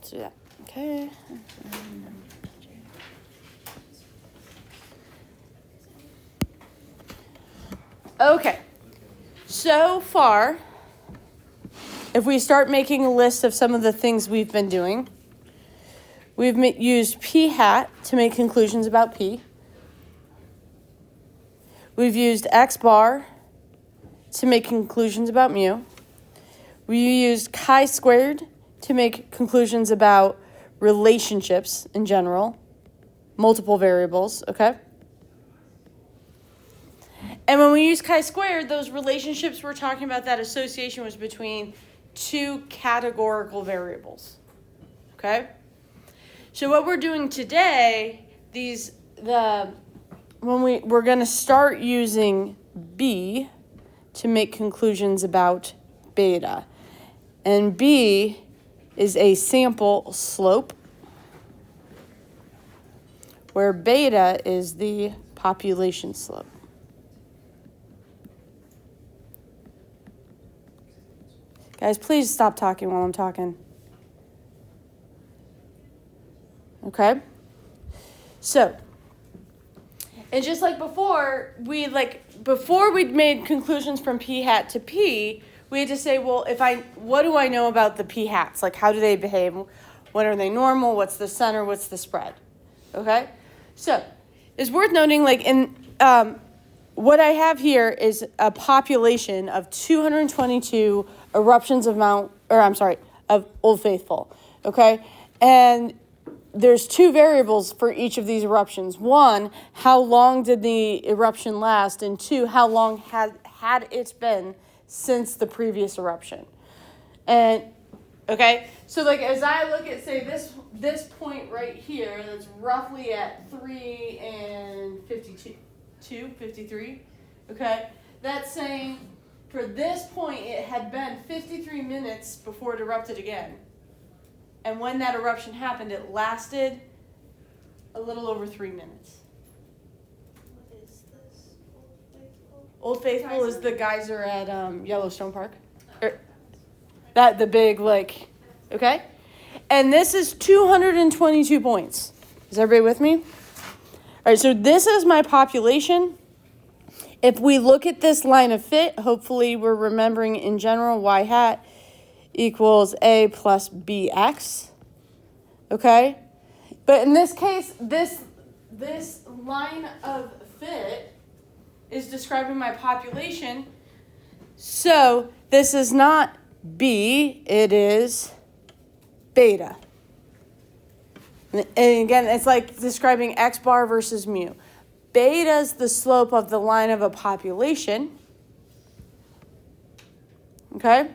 let's do that. Okay. Okay. So far, if we start making a list of some of the things we've been doing, we've used p hat to make conclusions about p. We've used x bar to make conclusions about mu. We used chi-squared to make conclusions about relationships in general, multiple variables, okay? And when we use chi-squared, those relationships we're talking about, that association was between two categorical variables, okay? So what we're doing today, we're going to start using B to make conclusions about beta. And B is a sample slope, where beta is the population slope. Guys, please stop talking while I'm talking. Okay? So, and just like before, before we'd made conclusions from p hat to p, we had to say, well, what do I know about the p hats? Like, how do they behave? When are they normal? What's the center? What's the spread? Okay? So, it's worth noting, what I have here is a population of 222 eruptions of Old Faithful. Okay? And there's two variables for each of these eruptions. One, how long did the eruption last? And two, how long had it been since the previous eruption? And, okay, so as I look at, say, this point right here, that's roughly at 3 and 53, okay? That's saying for this point, it had been 53 minutes before it erupted again. And when that eruption happened, it lasted a little over 3 minutes. What is this? Old Faithful is the geyser at Yellowstone Park. The big, okay? And this is 222 points. Is everybody with me? All right, so this is my population. If we look at this line of fit, hopefully we're remembering in general y hat equals a plus bx, okay? But in this case, this line of fit is describing my population. So this is not B, it is beta. And again, it's like describing x bar versus mu. Beta is the slope of the line of a population, okay?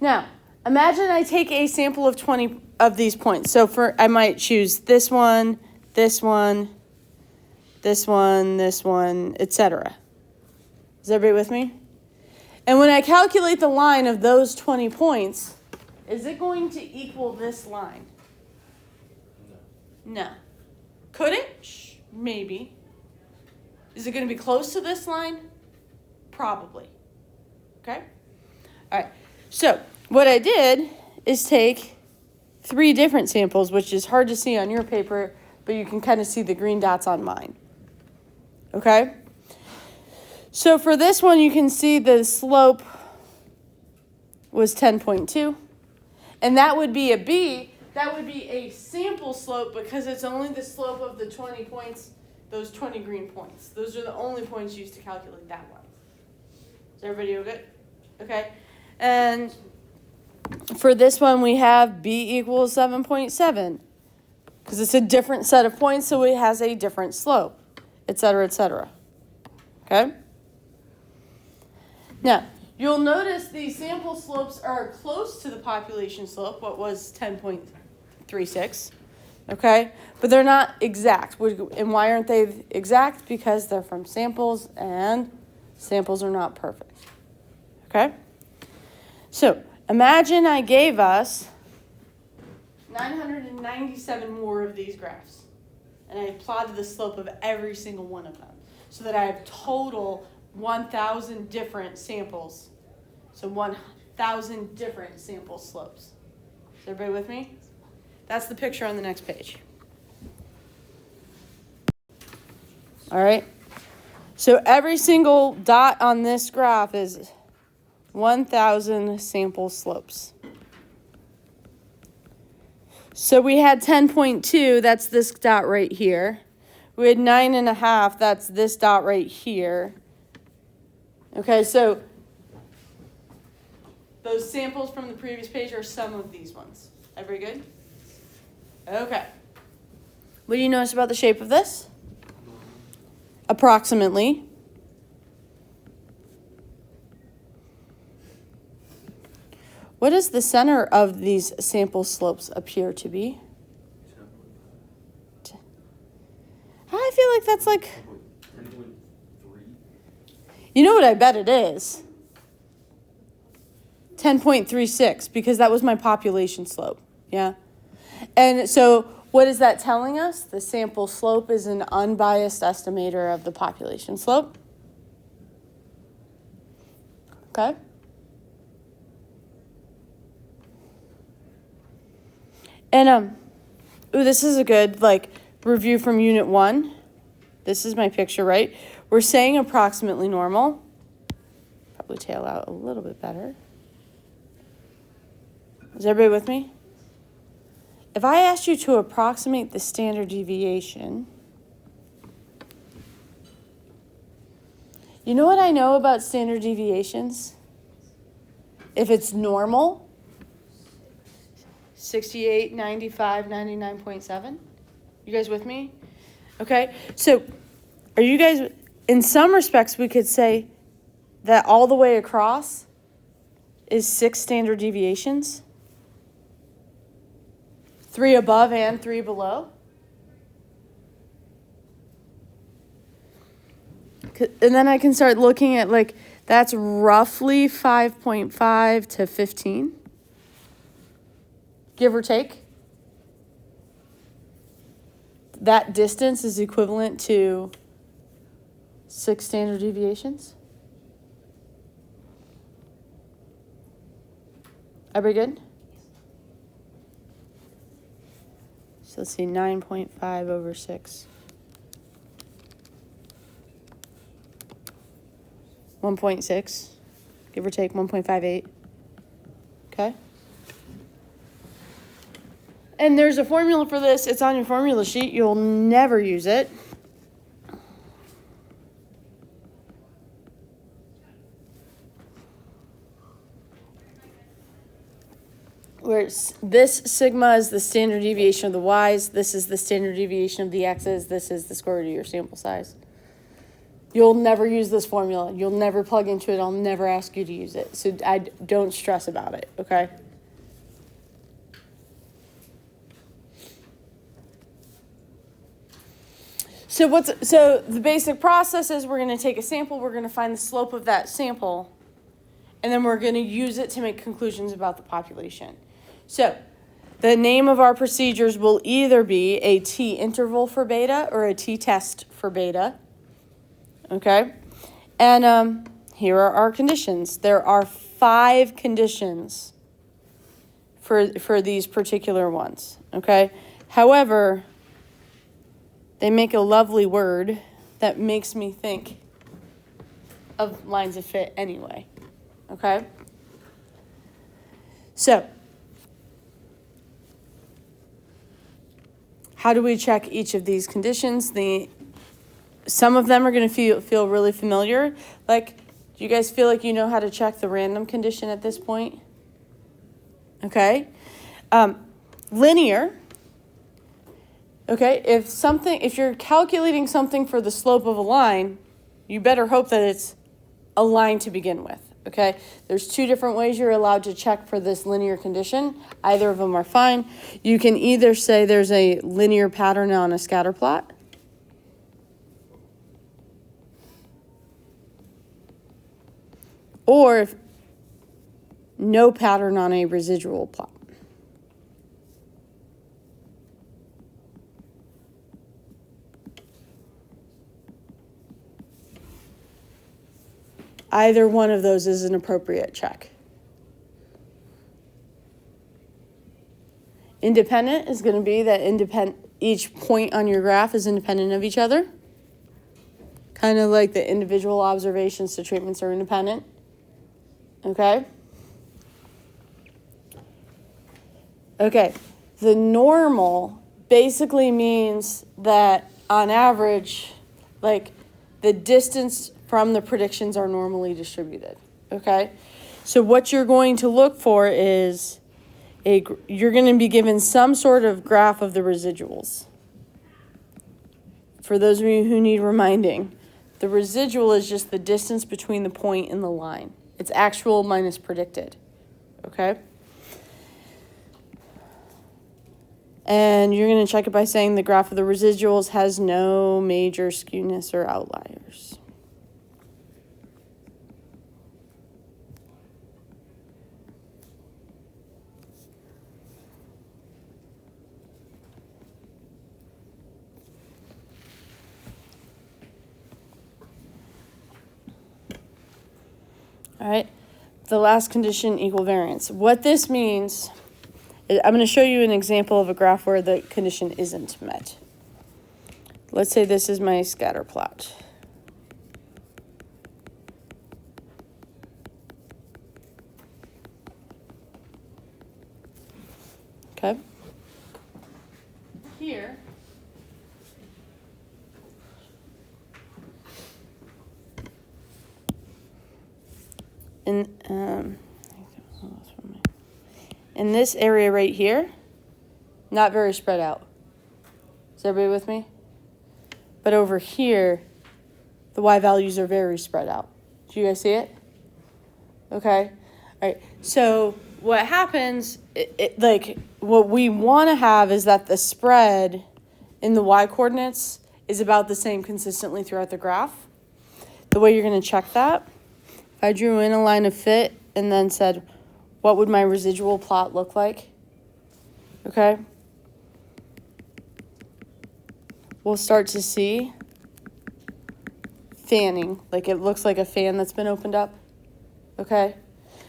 Now, imagine I take a sample of 20 of these points. So I might choose this one, this one, this one, this one, etc. Is everybody with me? And when I calculate the line of those 20 points, is it going to equal this line? No. Could it? Maybe. Is it going to be close to this line? Probably. Okay? All right. So what I did is take 3 different samples, which is hard to see on your paper, but you can kind of see the green dots on mine. Okay? So for this one, you can see the slope was 10.2. And that would be a B. That would be a sample slope because it's only the slope of the 20 points, those 20 green points. Those are the only points used to calculate that one. Is everybody good? Okay. And for this one, we have B equals 7.7 because it's a different set of points, so it has a different slope, et cetera, et cetera. Okay? Now, you'll notice the sample slopes are close to the population slope, what was 10.36, okay? But they're not exact. And why aren't they exact? Because they're from samples, and samples are not perfect, okay? So imagine I gave us 997 more of these graphs, and I plotted the slope of every single one of them so that I have total 1,000 different samples. So 1,000 different sample slopes. Is everybody with me? That's the picture on the next page. All right. So every single dot on this graph is 1,000 sample slopes. So we had 10.2, that's this dot right here. We had 9.5, that's this dot right here. Okay, so those samples from the previous page are some of these ones. Everybody good? Okay. What do you notice about the shape of this? Approximately. What does the center of these sample slopes appear to be? I feel like that's like... 10.3. You know what I bet it is? 10.36, because that was my population slope. Yeah. And so what is that telling us? The sample slope is an unbiased estimator of the population slope. Okay. And ooh, this is a good review from Unit 1. This is my picture, right? We're saying approximately normal. Probably tail out a little bit better. Is everybody with me? If I asked you to approximate the standard deviation, you know what I know about standard deviations? If it's normal, 68, 95, 99.7. You guys with me? Okay, so are you guys, in some respects, we could say that all the way across is 6 standard deviations. 3 above and 3 below. And then I can start looking at that's roughly 5.5 to 15. Give or take. That distance is equivalent to 6 standard deviations. Everybody good? So let's see, 9.5 over 6. 1.6, give or take 1.58. Okay? And there's a formula for this. It's on your formula sheet. You'll never use it. Where this sigma is the standard deviation of the y's. This is the standard deviation of the x's. This is the square root of your sample size. You'll never use this formula. You'll never plug into it. I'll never ask you to use it. So I don't stress about it, okay? So the basic process is we're going to take a sample, we're going to find the slope of that sample, and then we're going to use it to make conclusions about the population. So the name of our procedures will either be a t-interval for beta or a t-test for beta. Okay? And here are our conditions. There are 5 conditions for these particular ones. Okay? However, they make a lovely word that makes me think of lines of fit anyway. Okay? So, how do we check each of these conditions? Some of them are going to feel really familiar. Do you guys feel like you know how to check the random condition at this point? Okay? Linear. Okay, if you're calculating something for the slope of a line, you better hope that it's a line to begin with, okay? There's 2 different ways you're allowed to check for this linear condition. Either of them are fine. You can either say there's a linear pattern on a scatter plot, or if no pattern on a residual plot. Either one of those is an appropriate check. Independent is going to be that each point on your graph is independent of each other. Kind of like the individual observations to treatments are independent. Okay? Okay. The normal basically means that on average, like the distance from the predictions are normally distributed. Okay? So what you're going to look for is you're going to be given some sort of graph of the residuals. For those of you who need reminding, the residual is just the distance between the point and the line. It's actual minus predicted. Okay? And you're going to check it by saying the graph of the residuals has no major skewness or outliers. All right, the last condition, equal variance. What this means, I'm going to show you an example of a graph where the condition isn't met. Let's say this is my scatter plot. Okay. Here. In this area right here, not very spread out. Is everybody with me? But over here, the y values are very spread out. Do you guys see it? Okay. All right. So what happens, like what we want to have is that the spread in the y coordinates is about the same consistently throughout the graph. The way you're going to check that, if I drew in a line of fit and then said, what would my residual plot look like? Okay. We'll start to see fanning, like it looks like a fan that's been opened up. Okay.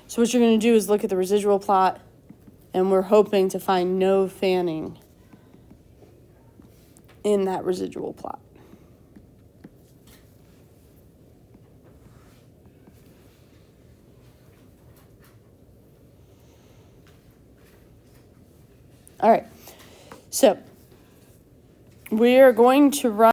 So what you're going to do is look at the residual plot, and we're hoping to find no fanning in that residual plot. All right, so we are going to run